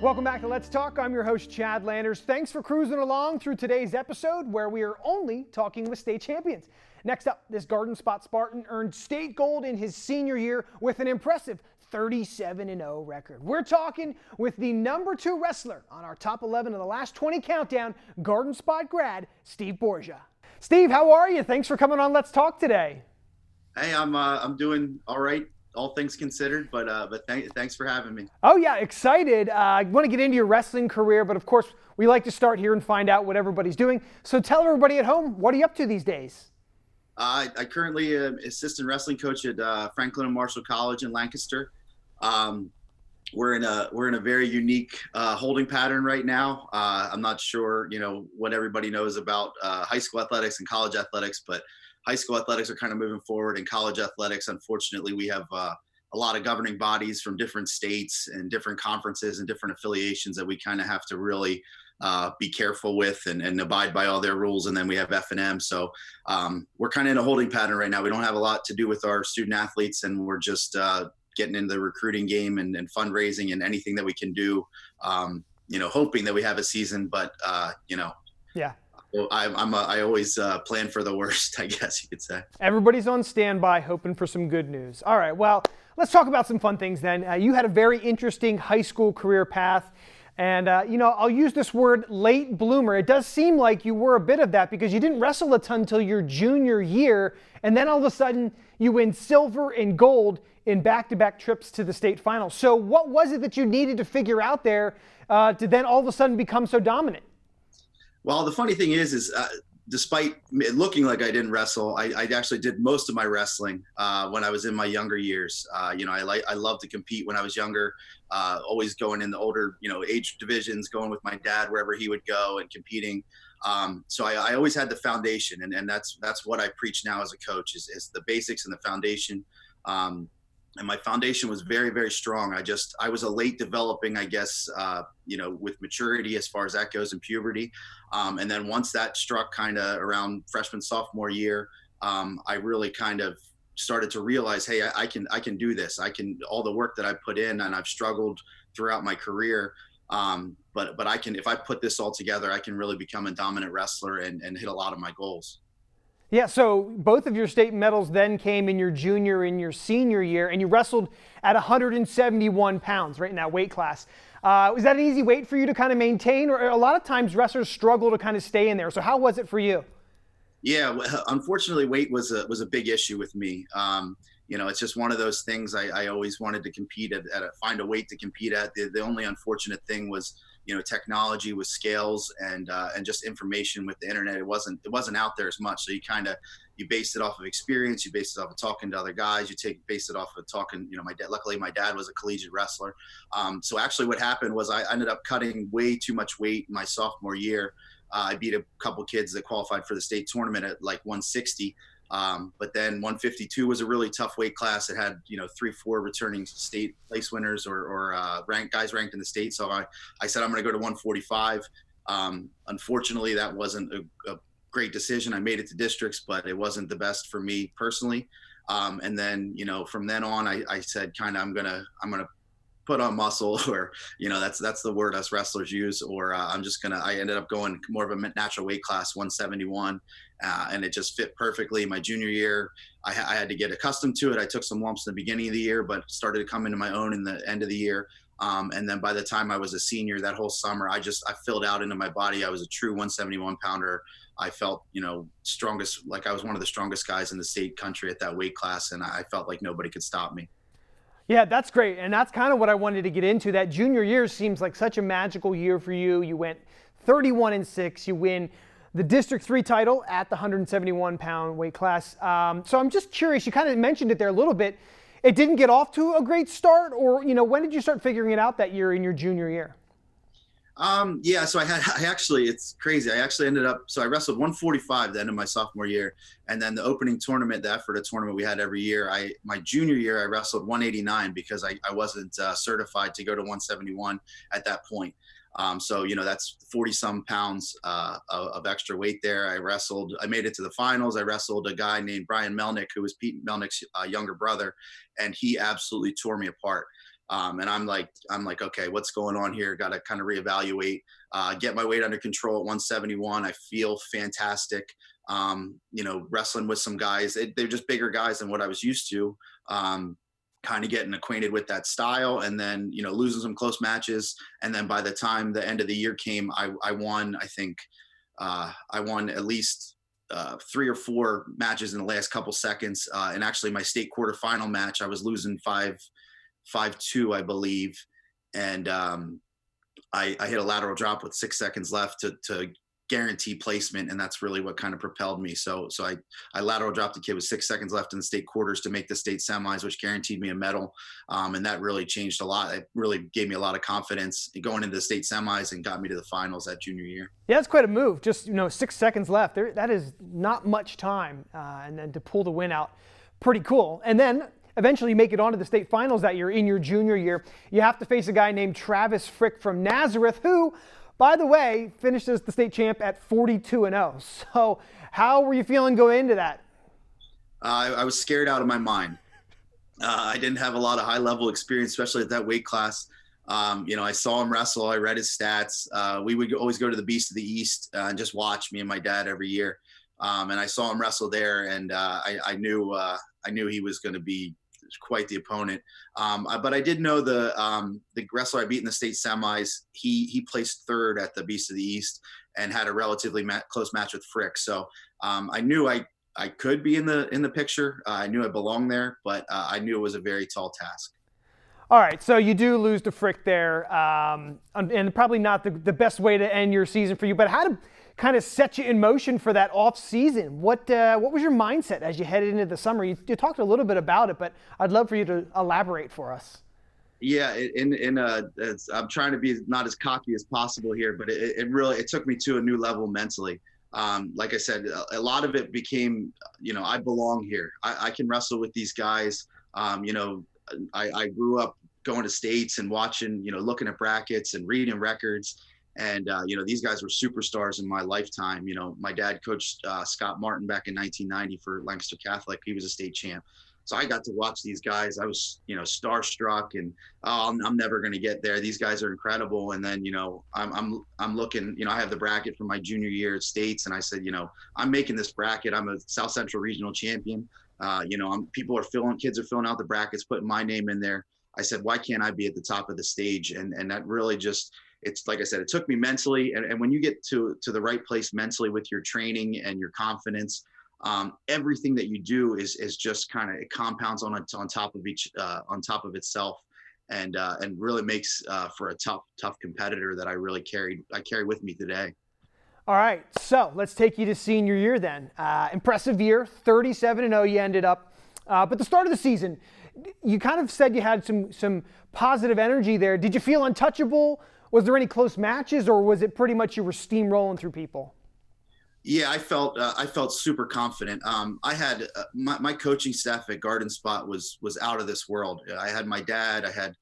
Welcome back to Let's Talk. I'm your host, Chad Landers. Thanks for cruising along through today's episode where we are only talking with state champions. Next up, this Garden Spot Spartan earned state gold in his senior year with an impressive 37-0 record. We're talking with the number 2 wrestler on our top 11 of the last 20 countdown, Garden Spot grad, Steve Borja. Steve, how are you? Thanks for coming on Let's Talk today. Hey, I'm doing all right, all things considered, but thanks for having me. Oh yeah, excited. I want to get into your wrestling career, but of course we like to start here and find out what everybody's doing. So tell everybody at home, what are you up to these days? I currently am assistant wrestling coach at Franklin and Marshall College in Lancaster. We're in a very unique holding pattern right now. I'm not sure, what everybody knows about high school athletics and college athletics, but high school athletics are kind of moving forward. In college athletics, unfortunately, we have a lot of governing bodies from different states and different conferences and different affiliations that we kind of have to really be careful with and abide by all their rules. And then we have F&M. So we're kind of in a holding pattern right now. We don't have a lot to do with our student athletes, and we're just getting into the recruiting game and fundraising and anything that we can do, hoping that we have a season, but Yeah. I always plan for the worst, I guess you could say. Everybody's on standby hoping for some good news. All right, well, let's talk about some fun things then. You had a very interesting high school career path. And, I'll use this word late bloomer. It does seem like you were a bit of that because you didn't wrestle a ton until your junior year. And then all of a sudden you win silver and gold in back-to-back trips to the state finals. So what was it that you needed to figure out there to then all of a sudden become so dominant? Well, the funny thing is despite it looking like I didn't wrestle, I actually did most of my wrestling when I was in my younger years. I loved to compete when I was younger, always going in the older, age divisions, going with my dad wherever he would go and competing. So I always had the foundation, and that's what I preach now as a coach is the basics and the foundation. And my foundation was very, very strong. I was a late developing, I guess, with maturity as far as that goes in puberty. And then once that struck kind of around freshman, sophomore year, I really kind of started to realize, hey, I can do this. All the work that I put in, and I've struggled throughout my career. But I can, if I put this all together, I can really become a dominant wrestler and hit a lot of my goals. Yeah, so both of your state medals then came in your junior and your senior year, and you wrestled at 171 pounds, right, in that weight class. Was that an easy weight for you to kind of maintain? Or a lot of times wrestlers struggle to kind of stay in there. So how was it for you? Yeah, unfortunately, weight was a big issue with me. It's just one of those things I always wanted to compete at find a weight to compete at. The only unfortunate thing was, technology with scales and just information with the internet. It wasn't out there as much. So you based it off of experience. You based it off of talking to other guys. Based it off of talking, luckily my dad was a collegiate wrestler. So actually what happened was I ended up cutting way too much weight my sophomore year. I beat a couple kids that qualified for the state tournament at like 160. But then 152 was a really tough weight class. It had, 3-4 returning state place winners or guys ranked in the state. So I said, I'm going to go to 145. Unfortunately, that wasn't a great decision. I made it to districts, but it wasn't the best for me personally. And then, from then on, I said, I'm going to put on muscle, or, that's the word us wrestlers use, or I ended up going more of a natural weight class, 171. And it just fit perfectly. My junior year, I had to get accustomed to it. I took some lumps in the beginning of the year, but started to come into my own in the end of the year. And then by the time I was a senior, that whole summer, I filled out into my body. I was a true 171 pounder. I felt, strongest, like I was one of the strongest guys in the state country at that weight class. And I felt like nobody could stop me. Yeah, that's great. And that's kind of what I wanted to get into. That junior year seems like such a magical year for you. You went 31-6. You win the District 3 title at the 171-pound weight class. So I'm just curious, you kind of mentioned it there a little bit. It didn't get off to a great start, or, when did you start figuring it out that year in your junior year? Yeah, so it's crazy. I actually ended up, so I wrestled 145 the end of my sophomore year. And then the opening tournament, the Ephrata tournament we had every year, my junior year, I wrestled 189 because I wasn't certified to go to 171 at that point. So, that's 40 some pounds of extra weight there. I made it to the finals. I wrestled a guy named Brian Melnick, who was Pete Melnick's younger brother, and he absolutely tore me apart. And I'm like, okay, what's going on here? Got to kind of reevaluate, get my weight under control at 171. I feel fantastic. Wrestling with some guys, they're just bigger guys than what I was used to. Kind of getting acquainted with that style, and then losing some close matches, and then by the time the end of the year came, I won. I think I won at least 3 or 4 matches in the last couple seconds, and actually my state quarterfinal match I was losing 5-2, I believe, and I hit a lateral drop with 6 seconds left to guarantee placement, and that's really what kind of propelled me. So I lateral dropped the kid with 6 seconds left in the state quarters to make the state semis, which guaranteed me a medal, and that really changed a lot. It really gave me a lot of confidence going into the state semis and got me to the finals that junior year. Yeah, that's quite a move. Just 6 seconds left. That is not much time, and then to pull the win out, pretty cool. And then eventually you make it onto the state finals that year in your junior year. You have to face a guy named Travis Frick from Nazareth, who, by the way, finished as the state champ at 42-0. So how were you feeling going into that? I was scared out of my mind. I didn't have a lot of high-level experience, especially at that weight class. I saw him wrestle. I read his stats. We would always go to the Beast of the East and just watch, me and my dad, every year. And I saw him wrestle there, and I knew he was going to be quite the opponent. But I did know the wrestler I beat in the state semis. He placed 3rd at the Beast of the East and had a relatively close match with Frick. So I knew I could be in the picture. I knew I belonged there, but I knew it was a very tall task. All right, so you do lose to Frick there, and probably not the best way to end your season for you. But how to kind of set you in motion for that off season? What was your mindset as you headed into the summer? You talked a little bit about it, but I'd love for you to elaborate for us. Yeah, I'm trying to be not as cocky as possible here, but it took me to a new level mentally. Like I said, a lot of it became, I belong here. I can wrestle with these guys. I grew up going to states and watching, looking at brackets and reading records. And, these guys were superstars in my lifetime. My dad coached Scott Martin back in 1990 for Lancaster Catholic. He was a state champ. So I got to watch these guys. I was, starstruck, and I'm never going to get there. These guys are incredible. And then, I'm looking, I have the bracket from my junior year at states. And I said, I'm making this bracket. I'm a South Central regional champion. Kids are filling out the brackets, putting my name in there. I said, why can't I be at the top of the stage? And that really just, it's like I said, it took me mentally. And when you get to the right place mentally with your training and your confidence, everything that you do is just kind of, it compounds on top of itself, and really makes for a tough competitor that I carry with me today. All right, so let's take you to senior year then. Impressive year, 37-0 you ended up. But the start of the season, you kind of said you had some positive energy there. Did you feel untouchable? Was there any close matches, or was it pretty much you were steamrolling through people? Yeah, I felt super confident. I had my coaching staff at Garden Spot was out of this world. I had my dad, I had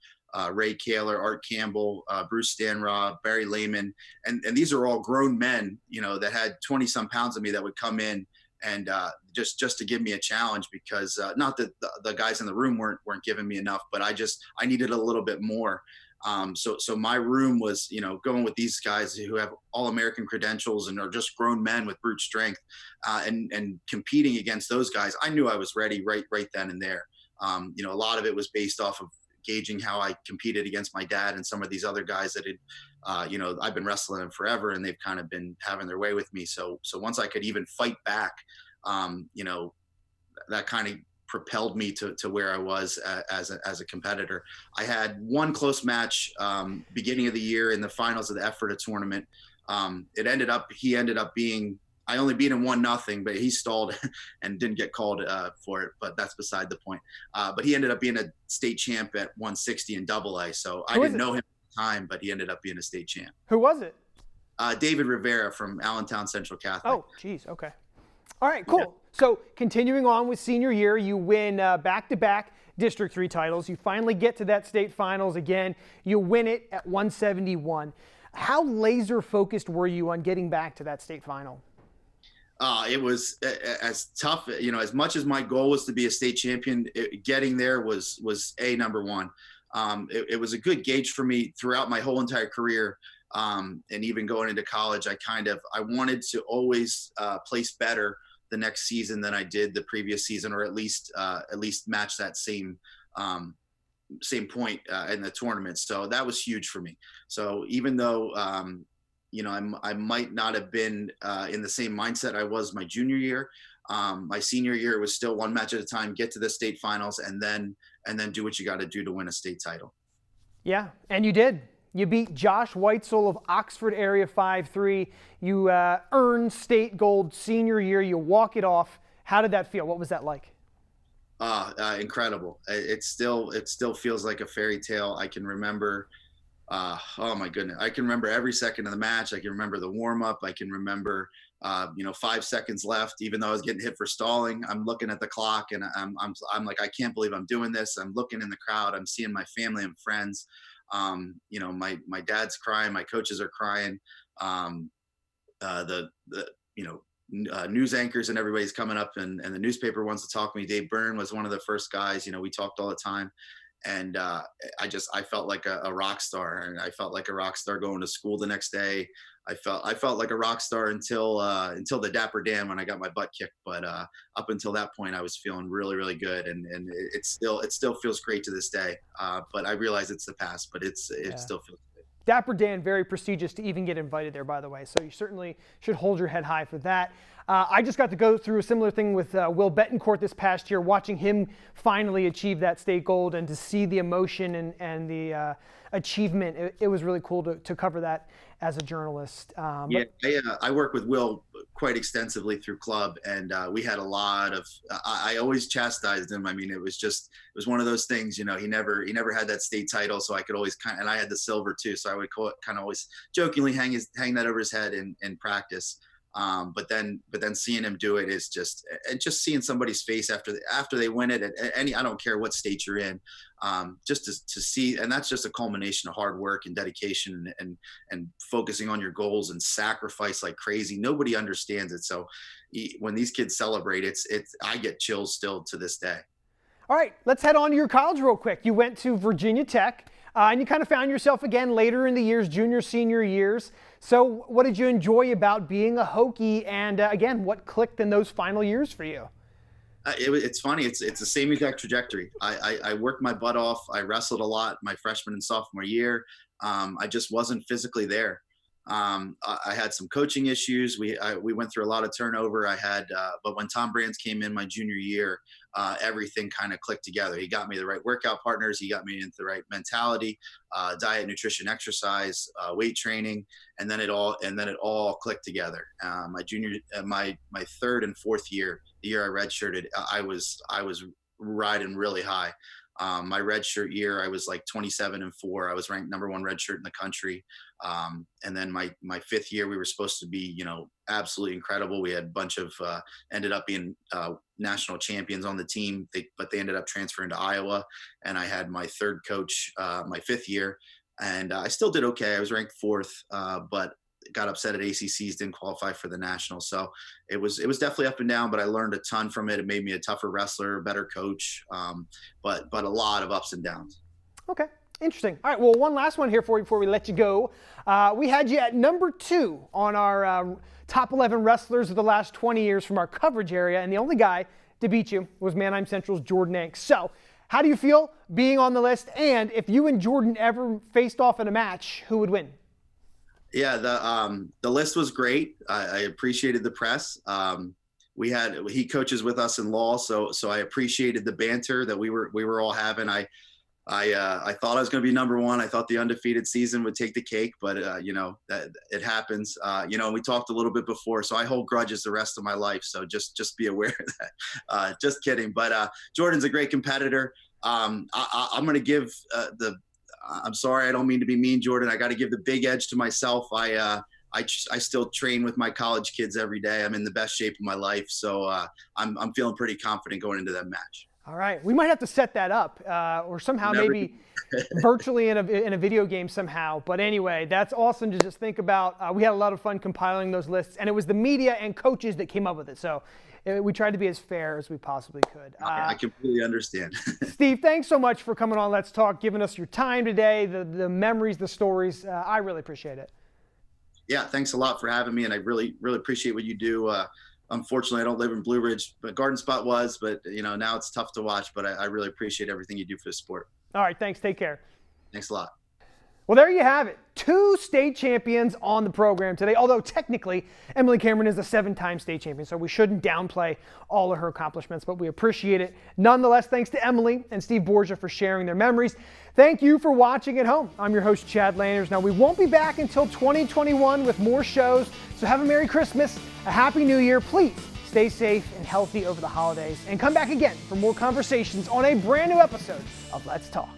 Ray Kaler, Art Campbell, Bruce Stanraw, Barry Lehman, and these are all grown men, that had 20 some pounds of me that would come in and just to give me a challenge, because not that the guys in the room weren't giving me enough, but I needed a little bit more. So my room was, going with these guys who have All-American credentials and are just grown men with brute strength, and competing against those guys. I knew I was ready right then and there. A lot of it was based off of gauging how I competed against my dad and some of these other guys that had, I've been wrestling them forever, and they've kind of been having their way with me. So once I could even fight back, that kind of propelled me to where I was as a competitor. I had one close match beginning of the year in the finals of the Ephrata tournament. He ended up being, I only beat him 1-0, but he stalled and didn't get called for it, but that's beside the point. But he ended up being a state champ at 160 in AA. So I didn't know him at the time, but he ended up being a state champ. Who was it? David Rivera from Allentown Central Catholic. Oh, geez. Okay. All right, cool. Yeah. So continuing on with senior year, you win back-to-back District 3 titles. You finally get to that state finals again. You win it at 171. How laser focused were you on getting back to that state final? It was as tough, as much as my goal was to be a state champion, getting there was number one. it was a good gauge for me throughout my whole entire career. And even going into college, I wanted to always place better the next season than I did the previous season, or at least match that same point in the tournament. So that was huge for me. So even though I might not have been in the same mindset I was my junior year, my senior year was still one match at a time, get to the state finals, and then do what you got to do to win a state title. Yeah, and you did. You beat Josh Weitzel of Oxford area 5-3. You earned state gold senior year. You walk it off. How did that feel? What was that like? Incredible. It still feels like a fairy tale. I can remember, oh my goodness, I can remember every second of the match. I can remember the warm up. I can remember, 5 seconds left, even though I was getting hit for stalling. I'm looking at the clock and I'm like, I can't believe I'm doing this. I'm looking in the crowd. I'm seeing my family and friends. My dad's crying. My coaches are crying. News anchors and everybody's coming up and the newspaper wants to talk to me. Dave Byrne was one of the first guys, we talked all the time. And I felt like a rock star, and I felt like a rock star going to school the next day. I felt like a rock star until the Dapper Dan when I got my butt kicked. But up until that point, I was feeling really, really good, and it still feels great to this day. But I realize it's the past, but it still feels good. Dapper Dan, very prestigious to even get invited there, by the way. So you certainly should hold your head high for that. I just got to go through a similar thing with Will Betancourt this past year, watching him finally achieve that state gold and to see the emotion and the achievement. It was really cool to cover that as a journalist. I work with Will quite extensively through club, and we had a lot of. I always chastised him. I mean, it was one of those things. He never had that state title, so I could always and I had the silver too, so I would kind of always jokingly hang that over his head in practice. But then seeing him do it is just seeing somebody's face after they win it at any, I don't care what state you're in, just to see, and that's just a culmination of hard work and dedication and focusing on your goals and sacrifice like crazy. Nobody understands it. So when these kids celebrate, I get chills still to this day. All right, let's head on to your college real quick. You went to Virginia Tech. And you kind of found yourself again later in the years, junior, senior years. So what did you enjoy about being a Hokie? And again, what clicked in those final years for you? It's funny. It's the same exact trajectory. I worked my butt off. I wrestled a lot my freshman and sophomore year. I just wasn't physically there. I had some coaching issues. We went through a lot of turnover. But when Tom Brands came in my junior year, everything kind of clicked together. He got me the right workout partners. He got me into the right mentality, diet, nutrition, exercise, weight training, and then it all clicked together. My third and fourth year, the year I redshirted, I was riding really high. My redshirt year, I was like 27-4. I was ranked number 1 redshirt in the country. And then my fifth year, we were supposed to be, absolutely incredible. We had a bunch of, ended up being national champions on the team, but they ended up transferring to Iowa. And I had my third coach, my fifth year, and I still did okay. I was ranked 4th, but got upset at ACCs, didn't qualify for the national. So it was definitely up and down, but I learned a ton from it. It made me a tougher wrestler, a better coach, but a lot of ups and downs. Okay, interesting. All right, well, one last one here for you before we let you go. We had you at number 2 on our top 11 wrestlers of the last 20 years from our coverage area, and the only guy to beat you was Manheim Central's Jordan Anks. So how do you feel being on the list? And if you and Jordan ever faced off in a match, who would win? Yeah, the list was great. I appreciated the press. He coaches with us in law, so I appreciated the banter that we were all having. I thought I was going to be number 1. I thought the undefeated season would take the cake, but that it happens. We talked a little bit before, so I hold grudges the rest of my life. So just be aware of that. Just kidding. But Jordan's a great competitor. I'm going to give I'm sorry, I don't mean to be mean, Jordan. I got to give the big edge to myself. I still train with my college kids every day. I'm in the best shape of my life, so I'm feeling pretty confident going into that match. All right, we might have to set that up, or somehow maybe virtually in a video game somehow. But anyway, that's awesome to just think about. We had a lot of fun compiling those lists, and it was the media and coaches that came up with it. So we tried to be as fair as we possibly could. I completely understand. Steve, thanks so much for coming on Let's Talk, giving us your time today, the memories, the stories. I really appreciate it. Yeah, thanks a lot for having me, and I really appreciate what you do. Unfortunately, I don't live in Blue Ridge, but Garden Spot was, but now it's tough to watch, but I really appreciate everything you do for the sport. All right, thanks. Take care. Thanks a lot. Well, there you have it. 2 state champions on the program today, although technically Emily Cameron is a 7-time state champion, so we shouldn't downplay all of her accomplishments, but we appreciate it. Nonetheless, thanks to Emily and Steve Borja for sharing their memories. Thank you for watching at home. I'm your host, Chad Landers. Now, we won't be back until 2021 with more shows, so have a Merry Christmas, a Happy New Year. Please stay safe and healthy over the holidays, and come back again for more conversations on a brand new episode of Let's Talk.